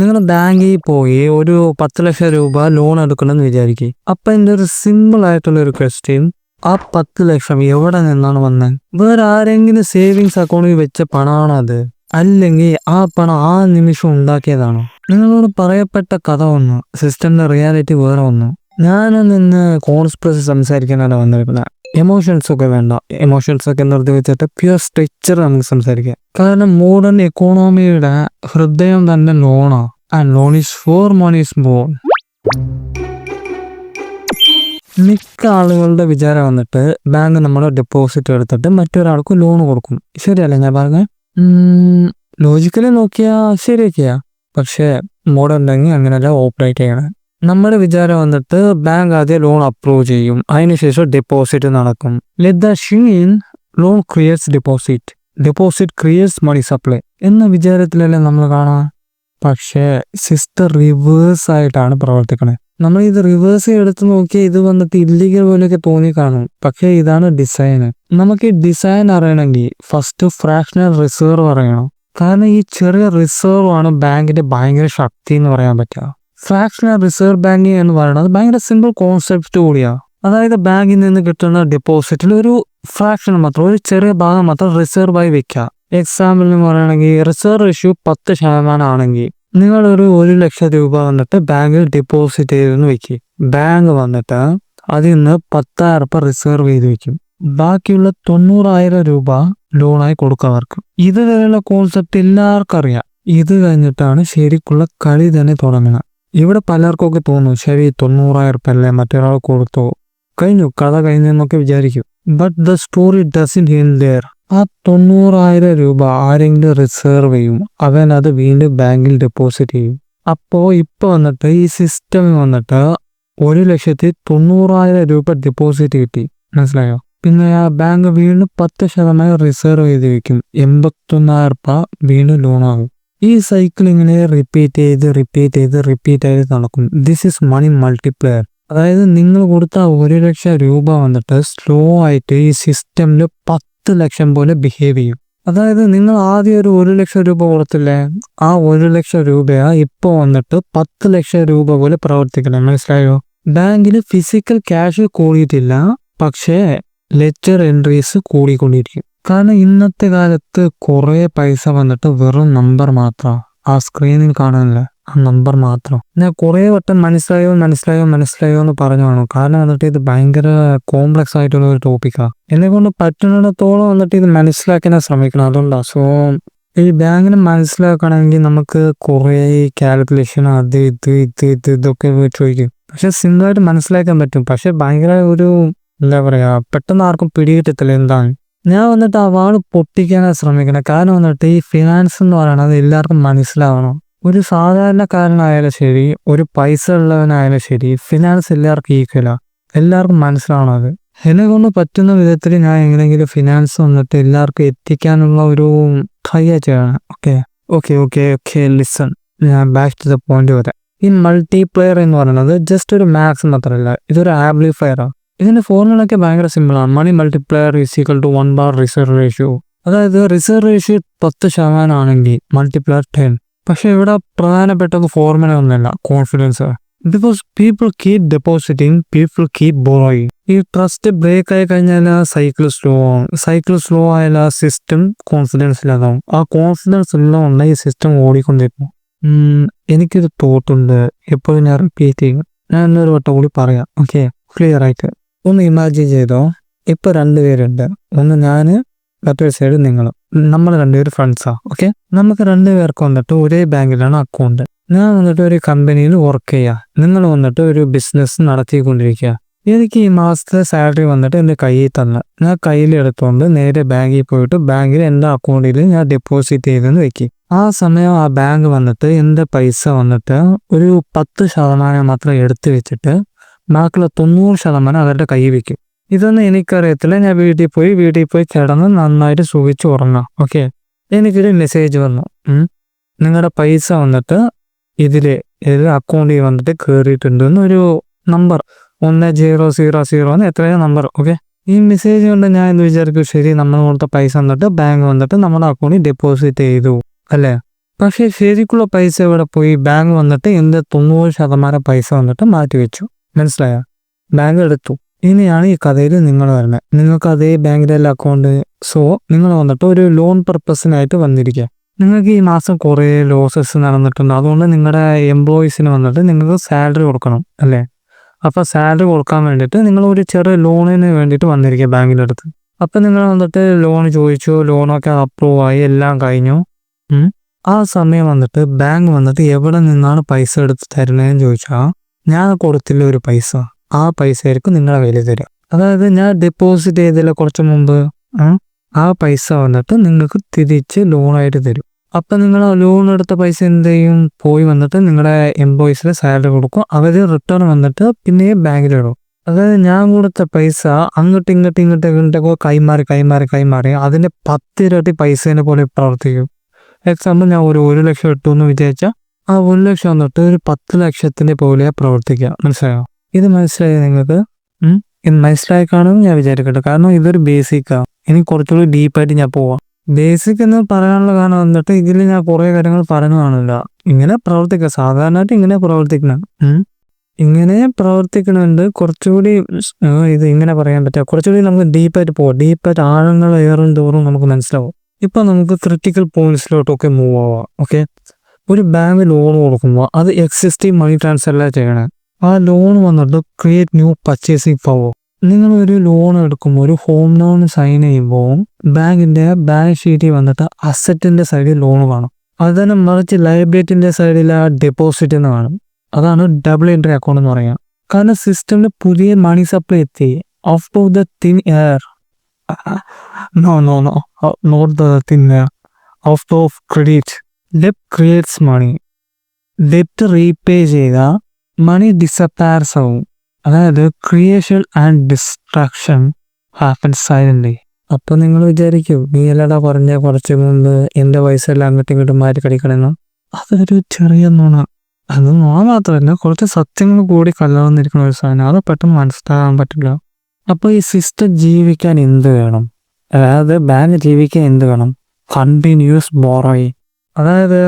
നിങ്ങൾ ബാങ്കിൽ പോയി ഒരു 10 ലക്ഷം രൂപ ലോൺ എടുക്കണമെന്ന് വിചാരിക്കും. അപ്പൊ എൻ്റെ ഒരു സിമ്പിൾ ആയിട്ടുള്ള ഒരു ക്വസ്റ്റ്യൻ, ആ 10 ലക്ഷം എവിടെ നിന്നാണ് വന്നത്? വേറെ ആരെങ്കിലും സേവിങ്സ് അക്കൗണ്ടിൽ വെച്ച പണമാണോ അത്? അല്ലെങ്കിൽ ആ പണം ആ നിമിഷം ഉണ്ടാക്കിയതാണോ? നിങ്ങളോട് പറയപ്പെട്ട കഥ ഒന്ന്, സിസ്റ്റമിന്റെ റിയാലിറ്റി വേറെ ഒന്ന്. ഞാനൊന്ന് ഇന്ന് കോൺസ്പിറസി സംസാരിക്കാനാണ് വന്നിരിക്കുന്നത്. എമോഷൻസ് ഒക്കെ വേണ്ട, എമോഷൻസ് ഒക്കെ നിർത്തി വെച്ചിട്ട് പ്യുവർ സ്ട്രക്ചർ നമുക്ക് സംസാരിക്കാം. കാരണം മോഡേൺ എക്കോണമിയുടെ ഹൃദയം തന്നെ ലോണാ. And loan is for money is born. മിക്ക ആളുകളുടെ വിചാരം വന്നിട്ട് ബാങ്ക് നമ്മുടെ ഡെപ്പോസിറ്റ് എടുത്തിട്ട് മറ്റൊരാൾക്ക് ലോൺ കൊടുക്കും. ശരിയല്ലേ ഞാൻ പറഞ്ഞത്? ലോജിക്കലി നോക്കിയാ ശരിയൊക്കെയാ. പക്ഷേ മോഡേൺ ബാങ്കിങ് അങ്ങനെയല്ല ഓപ്പറേറ്റ് ചെയ്യണം. നമ്മുടെ വിചാരം വന്നിട്ട് ബാങ്ക് ആദ്യം ലോൺ അപ്രൂവ് ചെയ്യും, അതിനുശേഷം ഡെപ്പോസിറ്റ് നടക്കും. Let the sheen loan creates deposit, deposit creates money supply എന്ന വിചാരത്തിലല്ലേ നമ്മൾ കാണാം. പക്ഷേ സിസ്റ്റം റിവേഴ്സ് ആയിട്ടാണ് പ്രവർത്തിക്കണേ. നമ്മൾ ഇത് റിവേഴ്സ് എടുത്ത് നോക്കിയാൽ ഇത് വന്നിട്ട് ഇല്ലീഗൽ പോലെയൊക്കെ തോന്നി കാണും. പക്ഷേ ഇതാണ് ഡിസൈൻ. നമുക്ക് ഈ ഡിസൈൻ അറിയണമെങ്കിൽ ഫസ്റ്റ് ഫ്രാക്ഷണൽ റിസർവ് അറിയണം. കാരണം ഈ ചെറിയ റിസർവ് ആണ് ബാങ്കിന്റെ ഭയങ്കര ശക്തി എന്ന് പറയാൻ പറ്റുക. ഫ്രാക്ഷണൽ റിസർവ് ബാങ്കിങ് എന്ന് പറയുന്നത് ഭയങ്കര സിമ്പിൾ കോൺസെപ്റ്റ് കൂടിയാണ്. അതായത് ബാങ്കിൽ നിന്ന് കിട്ടുന്ന ഡെപ്പോസിറ്റിൽ ഒരു ഫ്രാക്ഷൻ മാത്രം, ഒരു ചെറിയ ഭാഗം മാത്രം റിസർവ് ആയി വെക്കുക. എക്സാമ്പിളിന് പറയുകയാണെങ്കിൽ റിസർവ് റേഷ്യോ 10% ആണെങ്കിൽ നിങ്ങളൊരു 1 ലക്ഷം രൂപ വന്നിട്ട് ബാങ്കിൽ ഡെപ്പോസിറ്റ് ചെയ്തെന്ന് വെക്കുക. ബാങ്ക് വന്നിട്ട് അതിൽ നിന്ന് 10,000 റിസർവ് ചെയ്ത് വെക്കും. ബാക്കിയുള്ള 90,000 രൂപ ലോണായി കൊടുക്കുക അവർക്ക്. ഇതുവരെയുള്ള കോൺസെപ്റ്റ് എല്ലാവർക്കും അറിയാം. ഇത് കഴിഞ്ഞിട്ടാണ് ശരിക്കുള്ള കളി തന്നെ തുടങ്ങുന്നത്. ഇവിടെ പലർക്കൊക്കെ തോന്നും, ശരി 90,000 അല്ലേ മറ്റൊരാൾ കൊടുത്തോ, കഴിഞ്ഞു കഥ കഴിഞ്ഞെന്നൊക്കെ വിചാരിക്കും. But the story doesn't end there. ആ 90,000 രൂപ ആരെങ്കിലും റിസർവ് ചെയ്യും, അവൻ അത് വീണ്ടും ബാങ്കിൽ ഡെപ്പോസിറ്റ് ചെയ്യും. അപ്പോൾ ഇപ്പോൾ വന്നിട്ട് ഈ സിസ്റ്റമിൽ വന്നിട്ട് 1,90,000 രൂപ ഡെപ്പോസിറ്റ് കിട്ടി, മനസ്സിലായോ? പിന്നെ ആ ബാങ്ക് വീണ്ടും 10% റിസർവ് ചെയ്ത് വെക്കും. 81,000 വീണ്ടും ലോണാകും. ഈ സൈക്കിൾ ഇങ്ങനെ റിപ്പീറ്റ് ചെയ്ത് നടക്കും. This is money multiplier. അതായത് നിങ്ങൾ കൊടുത്ത 1 ലക്ഷം രൂപ വന്നിട്ട് സ്ലോ ആയിട്ട് ഈ സിസ്റ്റമിൽ 10 ലക്ഷം പോലെ ബിഹേവ് ചെയ്യും. അതായത് നിങ്ങൾ ആദ്യം ഒരു 1 ലക്ഷം രൂപ കൊടുത്തില്ലേ, ആ 1 ലക്ഷം രൂപയാ ഇപ്പൊ വന്നിട്ട് 10 ലക്ഷം രൂപ പോലെ പ്രവർത്തിക്കണേ, മനസ്സിലായോ? ബാങ്കിൽ ഫിസിക്കൽ ക്യാഷ് കൂടിയിട്ടില്ല, പക്ഷേ ലെഡ്ജർ എൻട്രീസ് കൂടിക്കൊണ്ടിരിക്കും. കാരണം ഇന്നത്തെ കാലത്ത് കുറെ പൈസ വന്നിട്ട് വെറും നമ്പർ മാത്രം, ആ സ്ക്രീനിൽ കാണാനില്ല, ആ നമ്പർ മാത്രം. ഞാൻ കുറെ വട്ടം മനസ്സിലായോ എന്ന് പറഞ്ഞു കാണും. കാരണം വന്നിട്ട് ഇത് ഭയങ്കര കോംപ്ലക്സ് ആയിട്ടുള്ള ഒരു ടോപ്പിക്കാണ്. എന്നെ കൊണ്ട് പറ്റുന്നിടത്തോളം വന്നിട്ട് ഇത് മനസ്സിലാക്കാൻ ശ്രമിക്കണം. അതുകൊണ്ടാണ്. സോ ഈ ബാങ്കിനെ മനസ്സിലാക്കണമെങ്കിൽ നമുക്ക് കുറെ കാൽക്കുലേഷൻ അത് ഇതൊക്കെ ചോദിക്കും. പക്ഷെ സിമ്പിളായിട്ട് മനസ്സിലാക്കാൻ പറ്റും. പക്ഷെ ഭയങ്കര ഒരു എന്താ പറയാ, പെട്ടെന്ന് ആർക്കും പിടികിട്ടത്തില്ല എന്താണ്. ഞാൻ വന്നിട്ട് ആ വാള് പൊട്ടിക്കാനാണ് ശ്രമിക്കണം. കാരണം വന്നിട്ട് ഈ ഫിനാൻസ് എന്ന് പറയുന്നത് എല്ലാവർക്കും മനസ്സിലാവണം. ഒരു സാധാരണക്കാരനായാലും ശരി, ഒരു പൈസ ഉള്ളവനായാലും ശരി, ഫിനാൻസ് എല്ലാവർക്കും ഈക്വലാണ്, എല്ലാവർക്കും മനസ്സിലാവണം. അത് എന്നെ കൊണ്ട് പറ്റുന്ന വിധത്തിൽ ഞാൻ എങ്ങനെയെങ്കിലും ഫിനാൻസ് വന്നിട്ട് എല്ലാവർക്കും എത്തിക്കാനുള്ള ഒരു ട്രൈ ചെയ്യണം. ഓക്കെ ലിസൺ, ഞാൻ ബാക്ക് ടു ദ പോയിന്റ് വരാം. ഈ മൾട്ടിപ്ലെയർ എന്ന് പറയുന്നത് ജസ്റ്റ് ഒരു മാത്സ് മാത്രമല്ല, ഇതൊരു ആംപ്ലിഫയറാണ്. ഇതിന്റെ ഫോർമുലൊക്കെ ഭയങ്കര സിമ്പിളാണ്. Money multiplier is equal to 1 reserve ratio. അതായത് റിസർവ് റേഷ്യോ 10% ആണെങ്കിൽ മൾട്ടിപ്ലയർ 10. പക്ഷെ ഇവിടെ പ്രധാനപ്പെട്ടത് ഫോർമുല ഒന്നുമല്ല, confidence. Because people keep depositing, people keep borrowing. ഈ ട്രസ്റ്റ് ബ്രേക്ക് ആയി കഴിഞ്ഞാൽ സൈക്കിൾ സ്ലോ ആവും. സൈക്കിൾ സ്ലോ ആയാൽ ആ സിസ്റ്റം കോൺഫിഡൻസ് ഇല്ലാതാവും. ആ കോൺഫിഡൻസ് ഉള്ളതുകൊണ്ട് ഈ സിസ്റ്റം ഓടിക്കൊണ്ടിരിക്കും. എനിക്കൊരു തോട്ടുണ്ട്, എപ്പോഴും ഞാൻ റിപ്പീറ്റ് ചെയ്യും. ഞാൻ എന്നൊരു വട്ടം കൂടി പറയാം. ഓക്കെ, ക്ലിയർ ആയിട്ട് ഒന്ന് ഇമാജിൻ ചെയ്തോ. ഇപ്പൊ 2 പേരുണ്ട്, ഒന്ന് ഞാന്, മറ്റൊരു സൈഡ് നിങ്ങളും. നമ്മൾ 2 പേര് ഫ്രണ്ട്സാ. ഓക്കെ, നമുക്ക് 2 പേർക്ക് വന്നിട്ട് ഒരേ ബാങ്കിലാണ് അക്കൗണ്ട്. ഞാൻ വന്നിട്ട് ഒരു കമ്പനിയിൽ വർക്ക് ചെയ്യുക, നിങ്ങൾ വന്നിട്ട് ഒരു ബിസിനസ് നടത്തിക്കൊണ്ടിരിക്കുക. എനിക്ക് ഈ മാസത്തെ സാലറി വന്നിട്ട് എൻ്റെ കയ്യിൽ തന്ന, ഞാൻ കയ്യിൽ എടുത്തുകൊണ്ട് നേരെ ബാങ്കിൽ പോയിട്ട് ബാങ്കിൽ എൻ്റെ അക്കൗണ്ടിൽ ഞാൻ ഡെപ്പോസിറ്റ് ചെയ്തെന്ന് വെക്കും. ആ സമയം ആ ബാങ്ക് വന്നിട്ട് എൻ്റെ പൈസ വന്നിട്ട് ഒരു 10% മാത്രം എടുത്തു വെച്ചിട്ട് ബാക്കിയുള്ള 90% അവരുടെ കയ്യിൽ വെക്കും. ഇതൊന്നും എനിക്കറിയത്തില്ല. ഞാൻ വീട്ടിൽ പോയി കിടന്ന് നന്നായിട്ട് സുഖിച്ച് ഉറങ്ങാം. ഓക്കെ, എനിക്കൊരു മെസ്സേജ് വന്നു, നിങ്ങളുടെ പൈസ വന്നിട്ട് ഇതില് അക്കൗണ്ടിൽ വന്നിട്ട് കയറിയിട്ടുണ്ടെന്ന് ഒരു നമ്പർ 1000 എത്രയോ നമ്പർ. ഓക്കെ, ഈ മെസ്സേജ് കൊണ്ട് ഞാൻ എന്ന് വിചാരിക്കും, ശരി നമ്മൾ കൊടുത്ത പൈസ വന്നിട്ട് ബാങ്ക് വന്നിട്ട് നമ്മുടെ അക്കൗണ്ടിൽ ഡെപ്പോസിറ്റ് ചെയ്തു അല്ലേ. പക്ഷേ ശരിക്കുള്ള പൈസ ഇവിടെ പോയി ബാങ്ക് വന്നിട്ട് എൻ്റെ 90% പൈസ വന്നിട്ട് മാറ്റി വെച്ചു. മനസ്സിലായോ? ബാങ്ക് എടുത്തു. ഇനിയാണ് ഈ കഥയിൽ നിങ്ങൾ വരുന്നത്. നിങ്ങൾക്ക് അതേ ബാങ്കിലെ അക്കൗണ്ട്. സോ നിങ്ങൾ വന്നിട്ട് ഒരു ലോൺ പർപ്പസിനായിട്ട് വന്നിരിക്കുക. നിങ്ങൾക്ക് ഈ മാസം കുറേ ലോസസ് നടന്നിട്ടുണ്ട്. അതുകൊണ്ട് നിങ്ങളുടെ എംപ്ലോയീസിന് വന്നിട്ട് നിങ്ങൾക്ക് സാലറി കൊടുക്കണം അല്ലേ? അപ്പോൾ സാലറി കൊടുക്കാൻ വേണ്ടിയിട്ട് നിങ്ങൾ ഒരു ചെറിയ ലോണിന് വേണ്ടിയിട്ട് വന്നിരിക്കുക ബാങ്കിൻ്റെ അടുത്ത്. അപ്പം നിങ്ങൾ വന്നിട്ട് ലോൺ ചോദിച്ചു, ലോണൊക്കെ അപ്രൂവ് ആയി, എല്ലാം കഴിഞ്ഞു. ആ സമയം വന്നിട്ട് ബാങ്ക് വന്നിട്ട് എവിടെ നിന്നാണ് പൈസ എടുത്ത് തരുന്നതെന്ന് ചോദിച്ചാൽ, ഞാൻ കൊടുത്തില്ല ഒരു പൈസ, ആ പൈസ ആയിരിക്കും നിങ്ങളെ കയ്യിൽ തരിക. അതായത് ഞാൻ ഡെപ്പോസിറ്റ് ചെയ്തില്ല കുറച്ച് മുമ്പ്, ആ പൈസ വന്നിട്ട് നിങ്ങൾക്ക് തിരിച്ച് ലോണായിട്ട് തരും. അപ്പം നിങ്ങൾ ലോൺ എടുത്ത പൈസ എന്ത് ചെയ്യും? പോയി വന്നിട്ട് നിങ്ങളുടെ എംപ്ലോയീസിന് സാലറി കൊടുക്കും. അവർ റിട്ടേൺ വന്നിട്ട് പിന്നെയും ബാങ്കിലിടും. അതായത് ഞാൻ കൊടുത്ത പൈസ ഇങ്ങോട്ടൊക്കെ കൈമാറി അതിൻ്റെ 10 ഇരട്ടി പൈസേനെ പോലെ പ്രവർത്തിക്കും. എക്സാമ്പിൾ ഞാൻ ഒരു 1 ലക്ഷം ഇട്ടു എന്ന് വിചാരിച്ചാൽ ആ 1 ലക്ഷം വന്നിട്ട് ഒരു 10 ലക്ഷത്തിൻ്റെ പോലെ പ്രവർത്തിക്കുക. മനസ്സിലായോ? ഇത് മനസ്സിലായി നിങ്ങൾക്ക്? ഇത് മനസ്സിലായി കാണുമെന്ന് ഞാൻ വിചാരിക്കട്ടെ. കാരണം ഇതൊരു ബേസിക്കാണ്. ഇനി കുറച്ചുകൂടി ഡീപ്പായിട്ട് ഞാൻ പോവാം. ബേസിക് എന്ന് പറയാനുള്ള കാരണം വന്നിട്ട് ഇതിൽ ഞാൻ കുറേ കാര്യങ്ങൾ പറഞ്ഞു കാണില്ല. ഇങ്ങനെ പ്രവർത്തിക്കുക, സാധാരണയായിട്ട് ഇങ്ങനെ പ്രവർത്തിക്കണം. ഇങ്ങനെ പ്രവർത്തിക്കണുണ്ട്. കുറച്ചുകൂടി ഇത് ഇങ്ങനെ പറയാൻ പറ്റുക, കുറച്ചുകൂടി നമുക്ക് ഡീപ്പായിട്ട് പോവാം. ഡീപ്പായിട്ട് ആഴങ്ങൾ ഏറും തോറും നമുക്ക് മനസ്സിലാവും. ഇപ്പം നമുക്ക് ക്രിട്ടിക്കൽ പോയിന്റ്സിലോട്ടൊക്കെ മൂവ് ആവാം. ഓക്കെ, ഒരു ബാങ്ക് ലോൺ കൊടുക്കുമ്പോൾ അത് എക്സിസ്റ്റിംഗ് മണി ട്രാൻസ്ഫറല്ല ചെയ്യണേ. ആ ലോൺ വന്നിട്ട് ക്രിയേറ്റ് ന്യൂ പർച്ചേസിങ് പവർ. നിങ്ങളൊരു ലോൺ എടുക്കുമ്പോൾ, ഒരു ഹോം ലോൺ സൈൻ ചെയ്യുമ്പോൾ ബാങ്കിൻ്റെ ബാലൻസ് ഷീറ്റിൽ വന്നിട്ട് അസറ്റിൻ്റെ സൈഡിൽ ലോൺ കാണും. അത് തന്നെ മറിച്ച് ലയബിലിറ്റിൻ്റെ സൈഡിൽ ആ ഡെപ്പോസിറ്റ് എന്ന് കാണും. അതാണ് ഡബിൾ എൻട്രി അക്കൗണ്ട് എന്ന് പറയുക. കാരണം സിസ്റ്റമിൽ പുതിയ മണി സപ്ലൈ എത്തി. Out of the thin air, no, not the thin air, out of credit. Debt creates money. ഡെപ്റ്റ് റീപേ ചെയ്താൽ മണി ഡിസപ്പയർസ് ആവും. അതായത് creation and destruction happen silently. അപ്പം നിങ്ങൾ വിചാരിക്കും, നീ അല്ലടാ പറഞ്ഞ കുറച്ച് മുമ്പ് എൻ്റെ പൈസ എല്ലാം അങ്ങോട്ടും ഇങ്ങോട്ടും മാറ്റി കളിക്കണമെന്ന്. അതൊരു ചെറിയ നുണ. അത് നുണ മാത്രമല്ല, കുറച്ച് സത്യങ്ങൾ കൂടി കലർന്നിരിക്കുന്ന ഒരു സാധനം. അത് പെട്ടെന്ന് മനസ്സിലാകാൻ പറ്റില്ല. അപ്പോൾ ഈ സിസ്റ്റം ജീവിക്കാൻ എന്ത് വേണം? അതായത് ബാങ്ക് ജീവിക്കാൻ എന്ത് വേണം? കണ്ടിന്യൂസ് ബോറോയി. അതായത്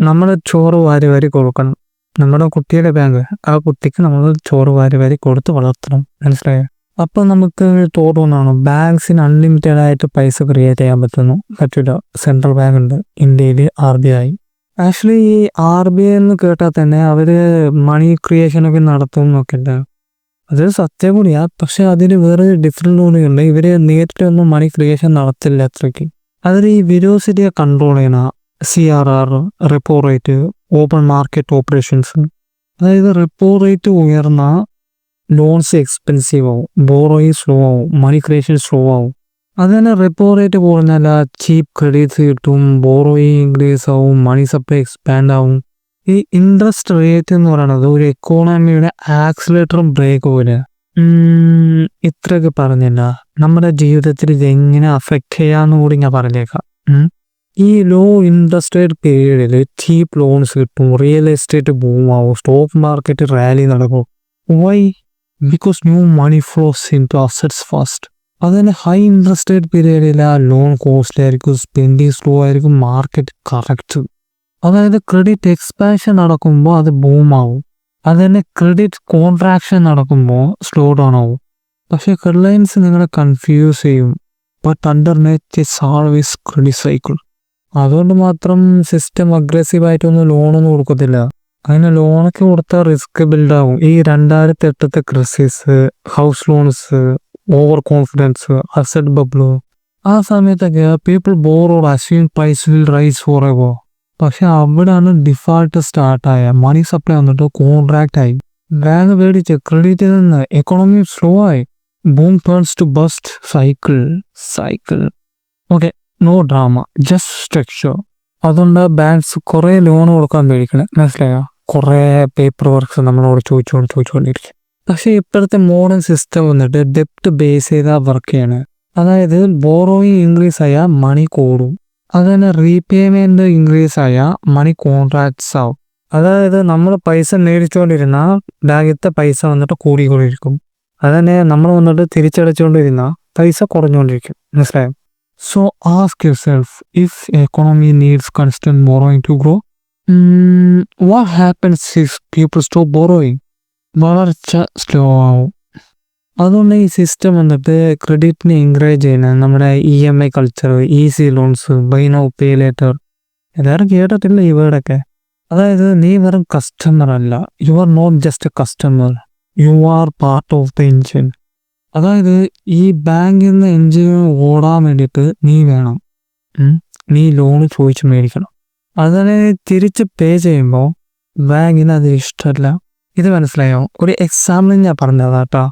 നമ്മൾ ചോറ് വാരി കൊടുക്കണം. നമ്മുടെ കുട്ടിയുടെ ബാങ്ക്, ആ കുട്ടിക്ക് നമ്മൾ ചോറ് വാരി കൊടുത്ത് വളർത്തണം. മനസ്സിലായോ? അപ്പോൾ നമുക്ക് തോന്നുന്നതാണ് ബാങ്ക്സിന് അൺലിമിറ്റഡ് ആയിട്ട് പൈസ ക്രിയേറ്റ് ചെയ്യാൻ പറ്റില്ല. സെൻട്രൽ ബാങ്ക് ഉണ്ട് ഇന്ത്യയിൽ, RBI. ആക്ച്വലി ഈ RBI എന്ന് കേട്ടാൽ തന്നെ അവർ മണി ക്രിയേഷനൊക്കെ നടത്തും എന്നൊക്കെ ഉണ്ട്. അത് സത്യം കൂടിയാ. പക്ഷെ അതിന് വേറെ ഡിഫറെൻ്റ് റൂളുകളുണ്ട്. ഇവർ നേരിട്ടൊന്നും മണി ക്രിയേഷൻ നടത്തില്ല അത്രയ്ക്ക്. അതിൽ ഈ വെലോസിറ്റിയെ കൺട്രോൾ ചെയ്യണ CRR, repo rate, open market operations. അതായത് റെപ്പോ റേറ്റ് ഉയർന്ന ലോൺസ് എക്സ്പെൻസീവ് ആവും, ബോറോയിങ് സ്ലോ ആവും, മണി ക്രിയേഷൻ സ്ലോ ആവും. അത് തന്നെ റെപ്പോ റേറ്റ് കുറഞ്ഞാൽ ചീപ്പ് ക്രെഡിറ്റ്സ് കിട്ടും, ബോറോയിങ് ഇൻക്രീസ് ആവും, മണി സപ്ലൈ എക്സ്പാൻഡ് ആവും. ഈ ഇൻട്രസ്റ്റ് റേറ്റ് എന്ന് പറയുന്നത് ഒരു എക്കോണമിയുടെ ആക്സിലേറ്ററും ബ്രേക്ക് പോലെ. ഇത്രയൊക്കെ പറഞ്ഞില്ല, നമ്മുടെ ജീവിതത്തിൽ ഇത് എങ്ങനെ അഫക്റ്റ് ചെയ്യാന്ന് കൂടി ഞാൻ പറഞ്ഞേക്കാം. ഈ ലോ ഇൻട്രസ്റ്റ് റേറ്റ് പീരീഡിൽ ചീപ്പ് ലോൺസ് കിട്ടും, റിയൽ എസ്റ്റേറ്റ് ബൂം ആവും, സ്റ്റോക്ക് മാർക്കറ്റ് റാലി നടക്കും. Why? Because new money flows into assets fast. അതുതന്നെ ഹൈ ഇൻട്രസ്റ്റ് റേറ്റ് പീരീഡിൽ ആ ലോൺ കോസ്റ്റ്ലി ആയിരിക്കും, സ്പെൻഡിങ് സ്ലോ ആയിരിക്കും, മാർക്കറ്റ് കറക്റ്റ്. അതായത് ക്രെഡിറ്റ് എക്സ്പാൻഷൻ നടക്കുമ്പോൾ അത് ബൂം ആവും. അത് തന്നെ ക്രെഡിറ്റ് കോൺട്രാക്ഷൻ നടക്കുമ്പോൾ സ്ലോ ഡൗൺ ആവും. പക്ഷേ ഹെഡ്ലൈൻസ് നിങ്ങളെ കൺഫ്യൂസ് ചെയ്യും. But underneath it's always credit cycle. അതുകൊണ്ട് മാത്രം സിസ്റ്റം അഗ്രസീവായിട്ടൊന്നും ലോണൊന്നും കൊടുക്കത്തില്ല. അങ്ങനെ ലോണൊക്കെ കൊടുത്താൽ റിസ്ക് ബിൽഡാവും. ഈ 2008 crisis, house loans, over confidence, asset bubble, ആ സമയത്തൊക്കെ people borrowed assume price will rise forever. പക്ഷെ അവിടെയാണ് ഡിഫാൾട്ട് സ്റ്റാർട്ടായ. മണി സപ്ലൈ വന്നിട്ട് കോൺട്രാക്റ്റ് ആയി. ബാങ്ക് പേടിച്ച് ക്രെഡിറ്റിൽ നിന്ന് എക്കോണമി സ്ലോ ആയി. Boom turns to bust cycle. Okay, no drama, just structure. അതുകൊണ്ട് ബാങ്ക്സ് കുറേ ലോൺ കൊടുക്കാൻ പേടിക്കണം. മനസ്സിലായോ? കുറേ പേപ്പർ വർക്ക്സ് നമ്മളോട് ചോദിച്ചുകൊണ്ടിരിക്കും. പക്ഷേ ഇപ്പോഴത്തെ മോഡേൺ സിസ്റ്റം വന്നിട്ട് ഡെപ്റ്റ് ബേസ് ചെയ്താൽ വർക്ക് ചെയ്യണം. അതായത് ബോറോയിങ് ഇൻക്രീസ് ആയാൽ മണി കൂടും. അത് തന്നെ റീപേയ്മെൻറ്റ് ഇൻക്രീസ് ആയാൽ മണി കോൺട്രാക്ട്സ് ആവും. അതായത് നമ്മൾ പൈസ മേടിച്ചുകൊണ്ടിരുന്നാൽ ബാങ്കിലത്തെ പൈസ വന്നിട്ട് കൂടിക്കൊണ്ടിരിക്കും. അത് തന്നെ നമ്മൾ വന്നിട്ട് തിരിച്ചടച്ചുകൊണ്ടിരുന്നാൽ പൈസ കുറഞ്ഞുകൊണ്ടിരിക്കും. മനസ്സിലായോ? So ask yourself, if economy needs constant borrowing to grow, what happens if people stop borrowing? വളർച്ച സ്ലോ ആവും. അതുകൊണ്ട് ഈ സിസ്റ്റം വന്നിട്ട് ക്രെഡിറ്റിനെ എൻകറേജ് ചെയ്യുന്ന നമ്മുടെ EMI culture, easy loans, buy now pay later, എല്ലാവരും കേട്ടിട്ടില്ല ഈ വേർഡൊക്കെ. അതായത് നീ വെറും കസ്റ്റമർ അല്ല, you are not just a customer, you are part of the engine. അതായത് ഈ ബാങ്കിൽ നിന്ന് എൻജിൻ ഓടാൻ വേണ്ടിയിട്ട് നീ വേണം, നീ ലോൺ ചോദിച്ച് മേടിക്കണം. അതിനെ തിരിച്ച് പേ ചെയ്യുമ്പോൾ ബാങ്കിന് അത് ഇഷ്ടമല്ല. ഇത് മനസ്സിലായോ? ഒരു എക്സാമ്പിൾ ഞാൻ പറഞ്ഞതാട്ടാ.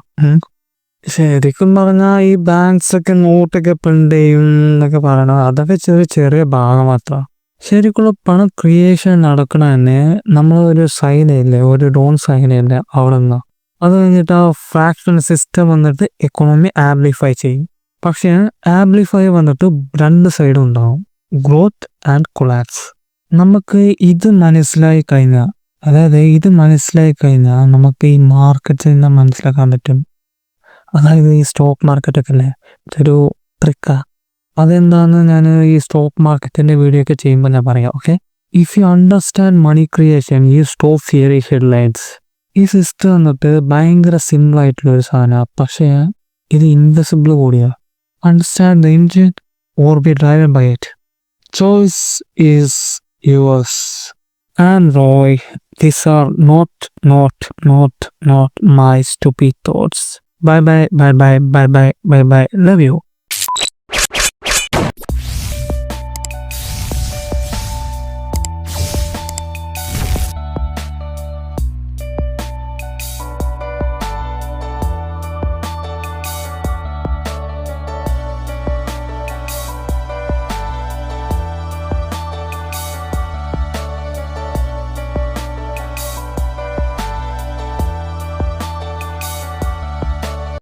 ശരിക്കും പറഞ്ഞാൽ ഈ ബാങ്ക്സ് ഒക്കെ നോട്ടൊക്കെ പ്രിന്റ് ചെയ്യും എന്നൊക്കെ പറയണത് അതൊക്കെ ചെറിയ ഭാഗം മാത്രം. ശരിക്കുള്ള പണം ക്രിയേഷൻ നടക്കണ തന്നെ നമ്മളൊരു സൈൻ ഇല്ലേ, ഒരു ഡോൺ സൈൻ ഇല്ലേ അവിടെ നിന്ന്. അത് കഴിഞ്ഞിട്ട് ആ ഫ്രാക്ഷൻ സിസ്റ്റം വന്നിട്ട് എക്കോണമി ആംപ്ലിഫൈ ചെയ്യും. പക്ഷേ ആംപ്ലിഫൈ വന്നിട്ട് രണ്ട് സൈഡും ഉണ്ടാവും, ഗ്രോത്ത് ആൻഡ് കൊളാപ്സ്. നമുക്ക് ഇത് മനസ്സിലായി കഴിഞ്ഞാൽ, നമുക്ക് ഈ മാർക്കറ്റിൽ നിന്ന് മനസ്സിലാക്കാൻ പറ്റും. അതായത് ഈ സ്റ്റോക്ക് മാർക്കറ്റൊക്കെ അല്ലേ, ഇതൊരു ട്രിക്കാ. അതെന്താണെന്ന് ഞാൻ ഈ സ്റ്റോക്ക് മാർക്കറ്റിന്റെ വീഡിയോ ഒക്കെ ചെയ്യുമ്പോൾ ഞാൻ പറയാം. Okay, if you understand money creation you stop fearing headlines. ഈ സിസ്റ്റം വന്നിട്ട് ഭയങ്കര സിമ്പിൾ ആയിട്ടുള്ള ഒരു സാധനമാണ്, പക്ഷേ ഇത് ഇൻവിസിബിൾ കൂടിയാണ്. Understand the engine or be driven by it. Choice is yours. And Roy, these are not my stupid thoughts. Bye bye. Love you.